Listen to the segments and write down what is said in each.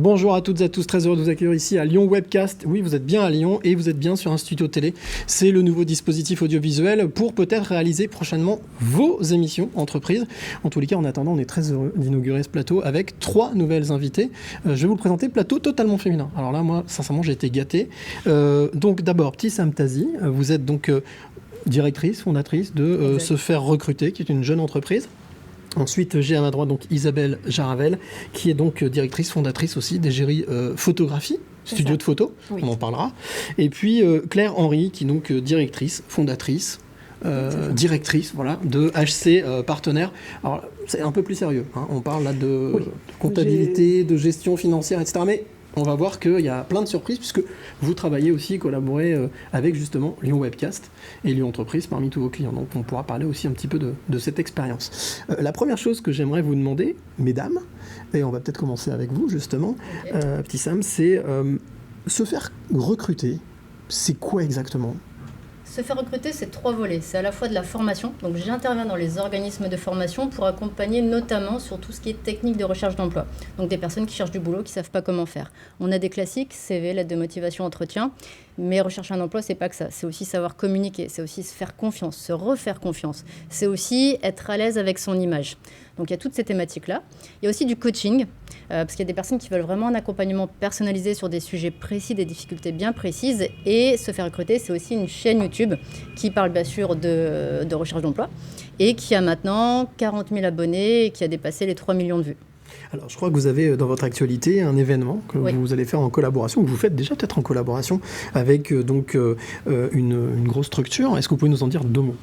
Bonjour à toutes et à tous, très heureux de vous accueillir ici à Lyon Webcast. Oui, vous êtes bien à Lyon et vous êtes bien sur un studio télé. C'est le nouveau dispositif audiovisuel pour peut-être réaliser prochainement vos émissions entreprises. En tous les cas, en attendant, on est très heureux d'inaugurer ce plateau avec 3 nouvelles invitées. Je vais vous le présenter, plateau totalement féminin. Alors là, moi, sincèrement, j'ai été gâté. Donc d'abord, Ptissam Tazi, vous êtes donc directrice, fondatrice de Se Faire Recruter, qui est une jeune entreprise. Ensuite, j'ai à ma droite donc Isabelle Jaravel, qui est donc directrice, fondatrice aussi d'Égérie Photographie, studio de photo, oui. On en parlera. Et puis Claire Henry, qui est donc directrice, fondatrice, directrice voilà, de HC Partenaires. Alors, c'est un peu plus sérieux, hein. On parle là de comptabilité, de gestion financière, etc. Mais on va voir qu'il y a plein de surprises puisque vous travaillez aussi, collaborez avec justement Lyon Webcast et Lyon Entreprise parmi tous vos clients. Donc on pourra parler aussi un petit peu de cette expérience. La première chose que j'aimerais vous demander, mesdames, et on va peut-être commencer avec vous justement, Ptissam, c'est se faire recruter. C'est quoi exactement ? Se faire recruter, c'est 3 volets. C'est à la fois de la formation. Donc, j'interviens dans les organismes de formation pour accompagner notamment sur tout ce qui est technique de recherche d'emploi. Donc, des personnes qui cherchent du boulot, qui ne savent pas comment faire. On a des classiques, CV, lettre de motivation, entretien. Mais rechercher un emploi, c'est pas que ça. C'est aussi savoir communiquer. C'est aussi se faire confiance, se refaire confiance. C'est aussi être à l'aise avec son image. Donc, il y a toutes ces thématiques-là. Il y a aussi du coaching, parce qu'il y a des personnes qui veulent vraiment un accompagnement personnalisé sur des sujets précis, des difficultés bien précises. Et se faire recruter, c'est aussi une chaîne YouTube qui parle bien sûr de recherche d'emploi et qui a maintenant 40 000 abonnés et qui a dépassé les 3 millions de vues. Alors, je crois que vous avez dans votre actualité un événement que vous allez faire en collaboration, ou que vous faites déjà peut-être en collaboration avec une grosse structure. Est-ce que vous pouvez nous en dire 2 mots ?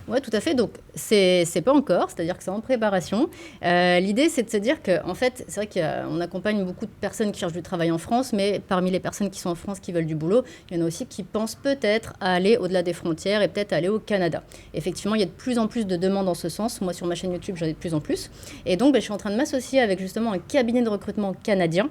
Oui, tout à fait. Donc, c'est pas encore, c'est-à-dire que c'est en préparation. L'idée, c'est de se dire qu'en fait, c'est vrai qu'on accompagne beaucoup de personnes qui cherchent du travail en France, mais parmi les personnes qui sont en France, qui veulent du boulot, il y en a aussi qui pensent peut-être à aller au-delà des frontières et peut-être à aller au Canada. Effectivement, il y a de plus en plus de demandes en ce sens. Moi, sur ma chaîne YouTube, j'en ai de plus en plus. Et donc, je suis en train de m'associer avec justement un cabinet de recrutement canadien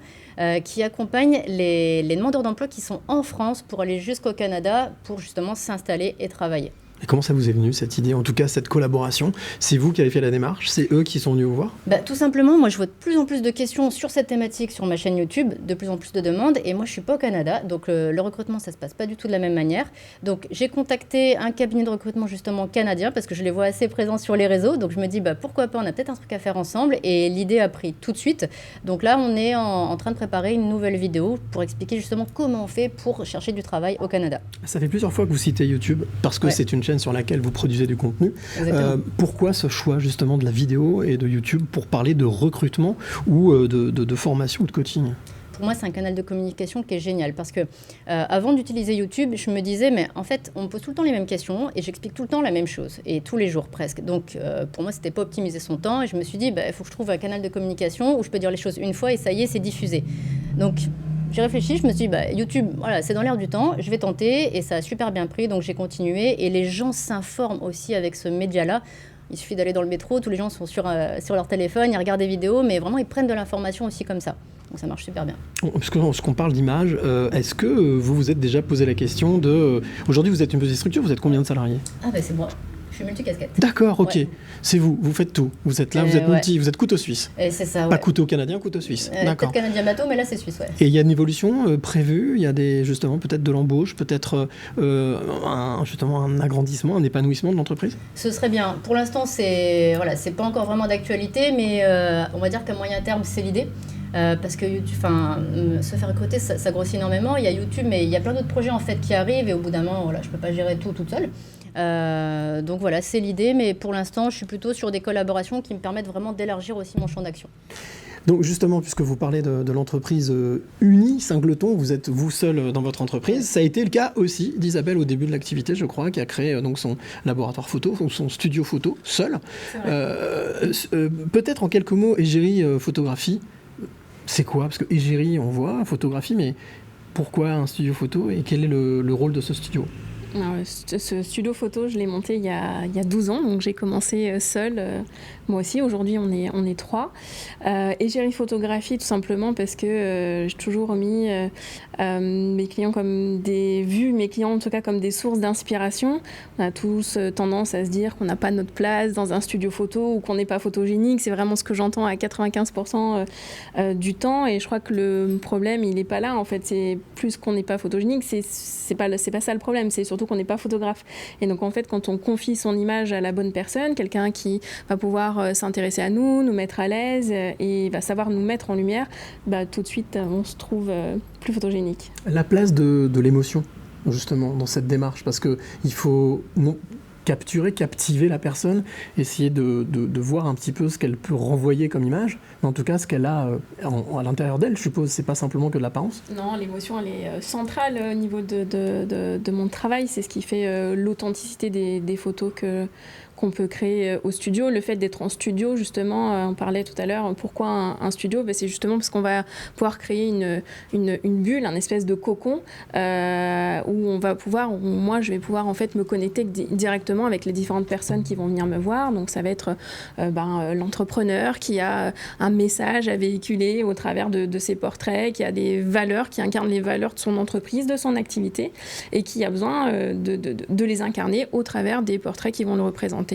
qui accompagne les demandeurs d'emploi qui sont en France pour aller jusqu'au Canada pour justement s'installer et travailler. Et comment ça vous est venu, cette idée, en tout cas cette collaboration ? C'est vous qui avez fait la démarche ? C'est eux qui sont venus vous voir ? Tout simplement, moi je vois de plus en plus de questions sur cette thématique sur ma chaîne YouTube, de plus en plus de demandes, et moi je suis pas au Canada, donc le recrutement ça se passe pas du tout de la même manière. Donc j'ai contacté un cabinet de recrutement justement canadien, parce que je les vois assez présents sur les réseaux, donc je me dis pourquoi pas, on a peut-être un truc à faire ensemble, et l'idée a pris tout de suite. Donc là on est en train de préparer une nouvelle vidéo pour expliquer justement comment on fait pour chercher du travail au Canada. Ça fait plusieurs fois que vous citez YouTube, parce que c'est une chaîne sur laquelle vous produisez du contenu. Pourquoi ce choix justement de la vidéo et de YouTube pour parler de recrutement ou de formation ou de coaching ? Pour moi, c'est un canal de communication qui est génial parce que avant d'utiliser YouTube, je me disais, mais en fait, on me pose tout le temps les mêmes questions et j'explique tout le temps la même chose et tous les jours presque. Donc, pour moi, c'était pas optimiser son temps et je me suis dit, il faut que je trouve un canal de communication où je peux dire les choses une fois et ça y est, c'est diffusé. Donc, j'ai réfléchi, je me suis dit, YouTube, voilà, c'est dans l'air du temps, je vais tenter et ça a super bien pris, donc j'ai continué et les gens s'informent aussi avec ce média-là. Il suffit d'aller dans le métro, tous les gens sont sur leur téléphone, ils regardent des vidéos, mais vraiment ils prennent de l'information aussi comme ça. Donc ça marche super bien. Puisqu'on parle d'image, est-ce que vous vous êtes déjà posé la question de... Aujourd'hui vous êtes une petite structure, vous êtes combien de salariés ? C'est moi. Je suis multicasquette. D'accord, ok. Ouais. C'est vous faites tout. Vous êtes là, vous êtes multi, vous êtes couteau suisse. Et c'est ça, Pas couteau canadien, couteau suisse. D'accord. Peut-être canadien bateau, mais là c'est suisse, ouais. Et il y a une évolution prévue, il y a justement peut-être de l'embauche, peut-être un agrandissement, un épanouissement de l'entreprise ? Ce serait bien. Pour l'instant, c'est pas encore vraiment d'actualité, mais on va dire qu'à moyen terme, c'est l'idée. Parce que se faire recruter, ça grossit énormément. Il y a YouTube, mais il y a plein d'autres projets en fait qui arrivent et au bout d'un moment, je peux pas gérer tout toute seule. Donc voilà, c'est l'idée, mais pour l'instant, je suis plutôt sur des collaborations qui me permettent vraiment d'élargir aussi mon champ d'action. Donc justement, puisque vous parlez de l'entreprise unie, Singleton, vous êtes vous seul dans votre entreprise. Ça a été le cas aussi d'Isabelle au début de l'activité, je crois, qui a créé donc son laboratoire photo, son studio photo, seul. Peut-être en quelques mots, Égérie Photographie, c'est quoi ? Parce que Égérie, on voit, photographie, mais pourquoi un studio photo et quel est le rôle de ce studio ? Alors, ce studio photo, je l'ai monté il y a 12 ans, donc j'ai commencé seule, moi aussi. Aujourd'hui, on est 3. Égérie Photographie, tout simplement parce que j'ai toujours mis mes clients mes clients en tout cas comme des sources d'inspiration. On a tous tendance à se dire qu'on n'a pas notre place dans un studio photo ou qu'on n'est pas photogénique. C'est vraiment ce que j'entends à 95% du temps, et je crois que le problème, il n'est pas là. En fait, c'est plus qu'on n'est pas photogénique, c'est pas ça le problème, c'est surtout qu'on n'est pas photographe. Et donc en fait, quand on confie son image à la bonne personne, quelqu'un qui va pouvoir s'intéresser à nous mettre à l'aise et va savoir nous mettre en lumière, tout de suite on se trouve plus photogénique. La place de l'émotion, justement, dans cette démarche, parce qu'il faut captiver la personne, essayer de voir un petit peu ce qu'elle peut renvoyer comme image, mais en tout cas ce qu'elle a à l'intérieur d'elle, je suppose. C'est pas simplement que de l'apparence. Non, l'émotion, elle est centrale au niveau de mon travail. C'est ce qui fait l'authenticité des photos qu'on peut créer au studio. Le fait d'être en studio, justement, on parlait tout à l'heure, pourquoi un studio ? C'est justement parce qu'on va pouvoir créer une bulle, un espèce de cocon, où moi je vais pouvoir en fait me connecter directement avec les différentes personnes qui vont venir me voir. Donc ça va être l'entrepreneur qui a un message à véhiculer au travers de ses portraits, qui a des valeurs, qui incarne les valeurs de son entreprise, de son activité, et qui a besoin de les incarner au travers des portraits qui vont le représenter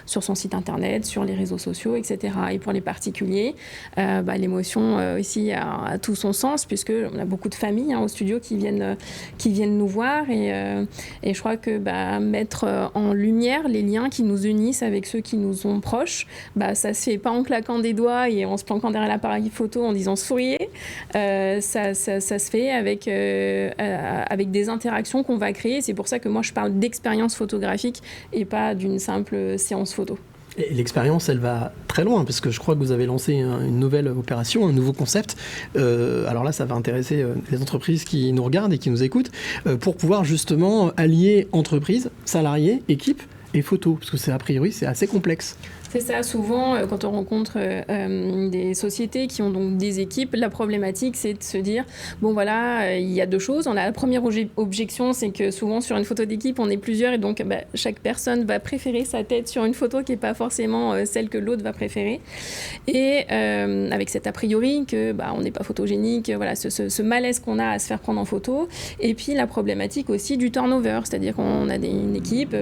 sur son site internet, sur les réseaux sociaux, etc. Et pour les particuliers, l'émotion ici a tout son sens, puisqu'on a beaucoup de familles au studio qui viennent nous voir, et je crois que mettre en lumière les liens qui nous unissent avec ceux qui nous sont proches, ça se fait pas en claquant des doigts et en se planquant derrière l'appareil photo en disant souriez, ça se fait avec des interactions qu'on va créer. C'est pour ça que moi je parle d'expérience photographique et pas d'une simple séance photo. Et l'expérience, elle va très loin, parce que je crois que vous avez lancé une nouvelle opération, un nouveau concept. Alors là, ça va intéresser les entreprises qui nous regardent et qui nous écoutent, pour pouvoir justement allier entreprise, salariés, équipe et photo, parce que c'est a priori, c'est assez complexe. C'est ça, souvent, quand on rencontre des sociétés qui ont donc des équipes, la problématique, c'est de se dire, il y a deux choses. La première objection, c'est que souvent, sur une photo d'équipe, on est plusieurs, et donc chaque personne va préférer sa tête sur une photo qui n'est pas forcément celle que l'autre va préférer. Et avec cet a priori que on n'est pas photogénique, ce malaise qu'on a à se faire prendre en photo. Et puis, la problématique aussi du turnover, c'est-à-dire qu'on a une équipe,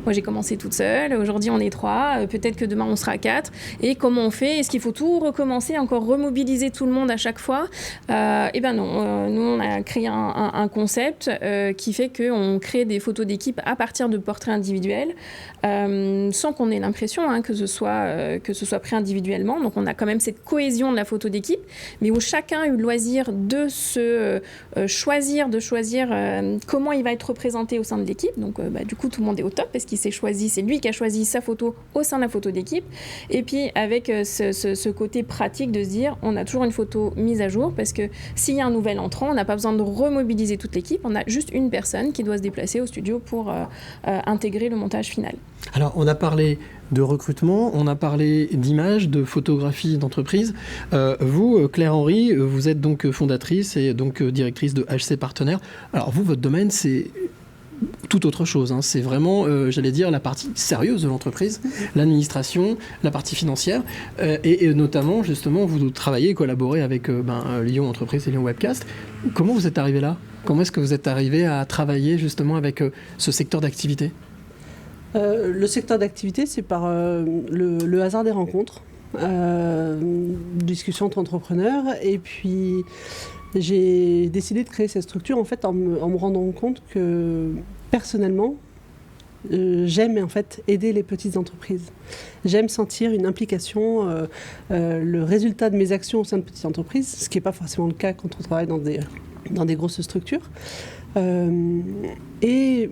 moi j'ai commencé toute seule, aujourd'hui on est 3, peut-être que demain on sera 4, et comment on fait ? Est-ce qu'il faut tout recommencer, encore remobiliser tout le monde à chaque fois ? Non, nous on a créé un concept qui fait qu'on crée des photos d'équipe à partir de portraits individuels, sans qu'on ait l'impression que ce soit pris individuellement. Donc on a quand même cette cohésion de la photo d'équipe, mais où chacun a eu le loisir de se choisir comment il va être représenté au sein de l'équipe. Donc du coup tout le monde est au top parce qu'il s'est choisi, c'est lui qui a choisi sa photo au sein de la photo d'équipe. Et puis avec ce côté pratique de se dire on a toujours une photo mise à jour, parce que s'il y a un nouvel entrant, on n'a pas besoin de remobiliser toute l'équipe, on a juste une personne qui doit se déplacer au studio pour intégrer le montage final. Alors on a parlé de recrutement, on a parlé d'image, de photographie d'entreprise. Vous, Claire Henry, vous êtes donc fondatrice et donc directrice de HC Partenaires. Alors vous, votre domaine, c'est tout autre chose, C'est vraiment, j'allais dire, la partie sérieuse de l'entreprise, l'administration, la partie financière, et notamment, justement, vous travaillez et collaborez avec Lyon Entreprise et Lyon Webcast. Comment vous êtes arrivé là ? Comment est-ce que vous êtes arrivé à travailler justement avec ce secteur d'activité ? Le secteur d'activité, c'est par le hasard des rencontres, discussions entre entrepreneurs, et puis j'ai décidé de créer cette structure en fait en me rendant compte que personnellement j'aime en fait aider les petites entreprises. J'aime sentir une implication, le résultat de mes actions au sein de petites entreprises, ce qui n'est pas forcément le cas quand on travaille dans des grosses structures. Et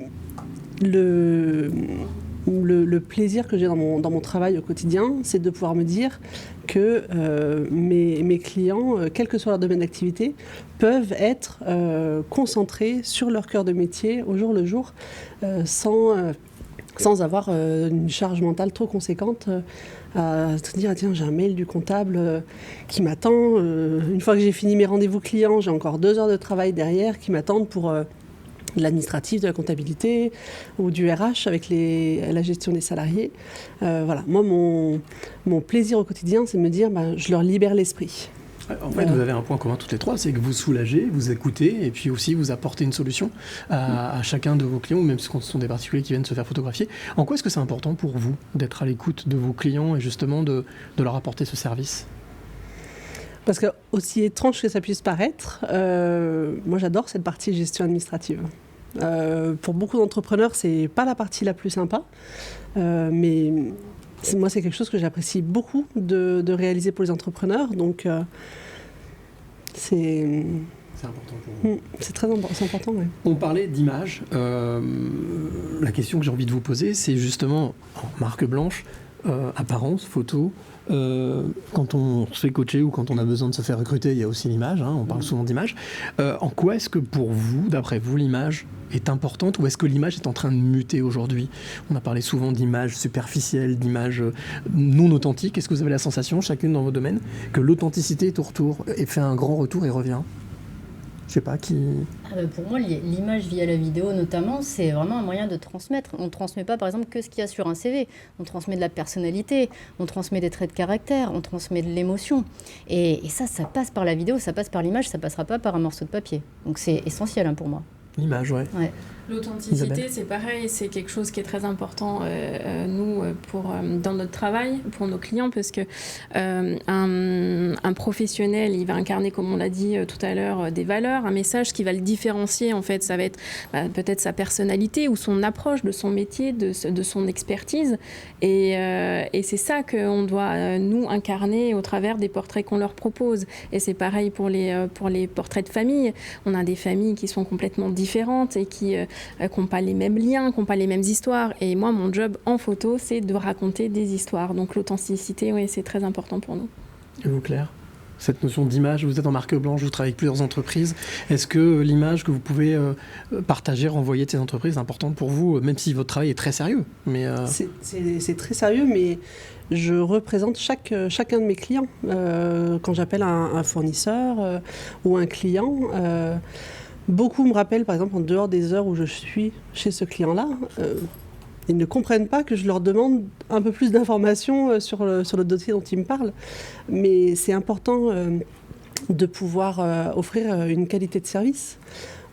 le plaisir que j'ai dans mon travail au quotidien, c'est de pouvoir me dire que mes clients, quel que soit leur domaine d'activité, peuvent être concentrés sur leur cœur de métier au jour le jour, sans avoir une charge mentale trop conséquente à se dire tiens, j'ai un mail du comptable qui m'attend. Une fois que j'ai fini mes rendez-vous clients, j'ai encore 2 heures de travail derrière qui m'attendent pour de l'administratif, de la comptabilité ou du RH avec la gestion des salariés. Voilà. Moi, mon plaisir au quotidien, c'est de me dire je leur libère l'esprit. En fait, vous avez un point commun toutes les trois, c'est que vous soulagez, vous écoutez, et puis aussi vous apportez une solution à chacun de vos clients, même quand ce sont des particuliers qui viennent se faire photographier. En quoi est-ce que c'est important pour vous d'être à l'écoute de vos clients et justement de leur apporter ce service ? Parce que, aussi étrange que ça puisse paraître, moi j'adore cette partie gestion administrative. Pour beaucoup d'entrepreneurs, c'est pas la partie la plus sympa, mais moi c'est quelque chose que j'apprécie beaucoup de réaliser pour les entrepreneurs, donc c'est important pour vous. C'est très important, oui. On parlait d'image. La question que j'ai envie de vous poser, c'est justement en marque blanche, apparence, photo. Quand on se fait coacher ou quand on a besoin de se faire recruter, il y a aussi l'image, on parle souvent d'image. En quoi est-ce que pour vous, d'après vous, l'image est importante ou est-ce que l'image est en train de muter aujourd'hui ? On a parlé souvent d'images superficielles, d'images non authentiques. Est-ce que vous avez la sensation, chacune dans vos domaines, que l'authenticité est au retour et fait un grand retour et revient ? Je sais pas qui... Pour moi, l'image via la vidéo notamment, c'est vraiment un moyen de transmettre. On ne transmet pas, par exemple, que ce qu'il y a sur un CV. On transmet de la personnalité, on transmet des traits de caractère, on transmet de l'émotion. Et ça passe par la vidéo, ça passe par l'image, ça passera pas par un morceau de papier. Donc c'est essentiel pour moi. L'image, ouais. L'authenticité, Isabelle. c'est pareil, c'est quelque chose qui est très important, nous, dans notre travail, pour nos clients, parce que un professionnel, il va incarner, comme on l'a dit tout à l'heure, des valeurs, un message qui va le différencier, en fait, ça va être peut-être sa personnalité ou son approche de son métier, de son expertise, et c'est ça qu'on doit, nous, incarner au travers des portraits qu'on leur propose. Et c'est pareil pour les portraits de famille. On a des familles qui sont complètement différentes et qui n'ont pas les mêmes liens, qui n'ont pas les mêmes histoires. Et moi, mon job en photo, c'est de raconter des histoires. Donc l'authenticité, oui, c'est très important pour nous. Et vous, Claire ? Cette notion d'image, vous êtes en marque blanche, vous travaillez avec plusieurs entreprises. Est-ce que l'image que vous pouvez partager, renvoyer de ces entreprises est importante pour vous, même si votre travail est très sérieux C'est très sérieux, mais je représente chacun de mes clients. Quand j'appelle un fournisseur ou un client... Beaucoup me rappellent, par exemple, en dehors des heures où je suis chez ce client-là, ils ne comprennent pas que je leur demande un peu plus d'informations sur le dossier dont ils me parlent. Mais c'est important de pouvoir offrir une qualité de service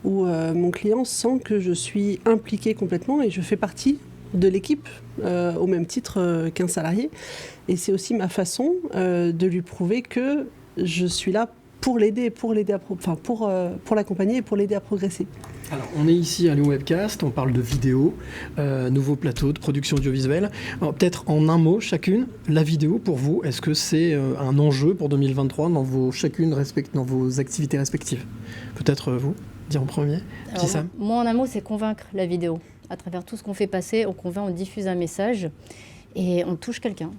où mon client sent que je suis impliquée complètement et je fais partie de l'équipe au même titre qu'un salarié. Et c'est aussi ma façon de lui prouver que je suis là pour l'aider, pour l'accompagner et pour l'aider à progresser. Alors, on est ici à Lyon Webcast, on parle de vidéo, nouveau plateau de production audiovisuelle. Alors, peut-être en un mot chacune, la vidéo pour vous, est-ce que c'est un enjeu pour 2023 dans vos activités respectives ? Peut-être vous, dire en premier. Alors, Sam. moi, en un mot, c'est convaincre la vidéo. À travers tout ce qu'on fait passer, on convainc, on diffuse un message et on touche quelqu'un.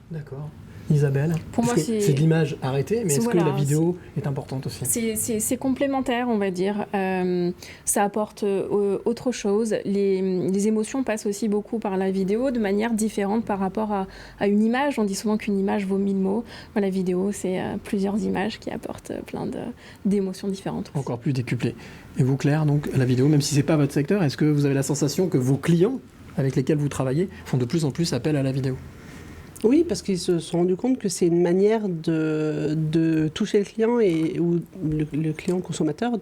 D'accord. Isabelle, pour moi, c'est de l'image arrêtée, mais est-ce que la vidéo est importante aussi ? C'est complémentaire, on va dire. Ça apporte autre chose. Les émotions passent aussi beaucoup par la vidéo de manière différente par rapport à une image. On dit souvent qu'une image vaut 1000 mots. La vidéo, c'est plusieurs images qui apportent plein d'émotions différentes. Encore plus décuplées. Et vous, Claire, donc la vidéo, même si ce n'est pas votre secteur, est-ce que vous avez la sensation que vos clients avec lesquels vous travaillez font de plus en plus appel à la vidéo ? Oui, parce qu'ils se sont rendus compte que c'est une manière de toucher le client ou le client consommateur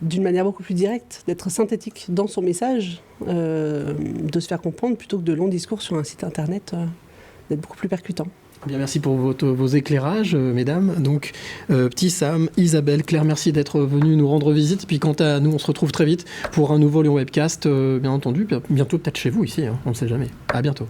d'une manière beaucoup plus directe, d'être synthétique dans son message, de se faire comprendre plutôt que de longs discours sur un site internet, d'être beaucoup plus percutant. Bien, merci pour vos éclairages, mesdames. Donc, petit Sam, Isabelle, Claire, merci d'être venus nous rendre visite. Puis quant à nous, on se retrouve très vite pour un nouveau Lyon Webcast, bien entendu. Bientôt peut-être chez vous ici, on ne sait jamais. À bientôt.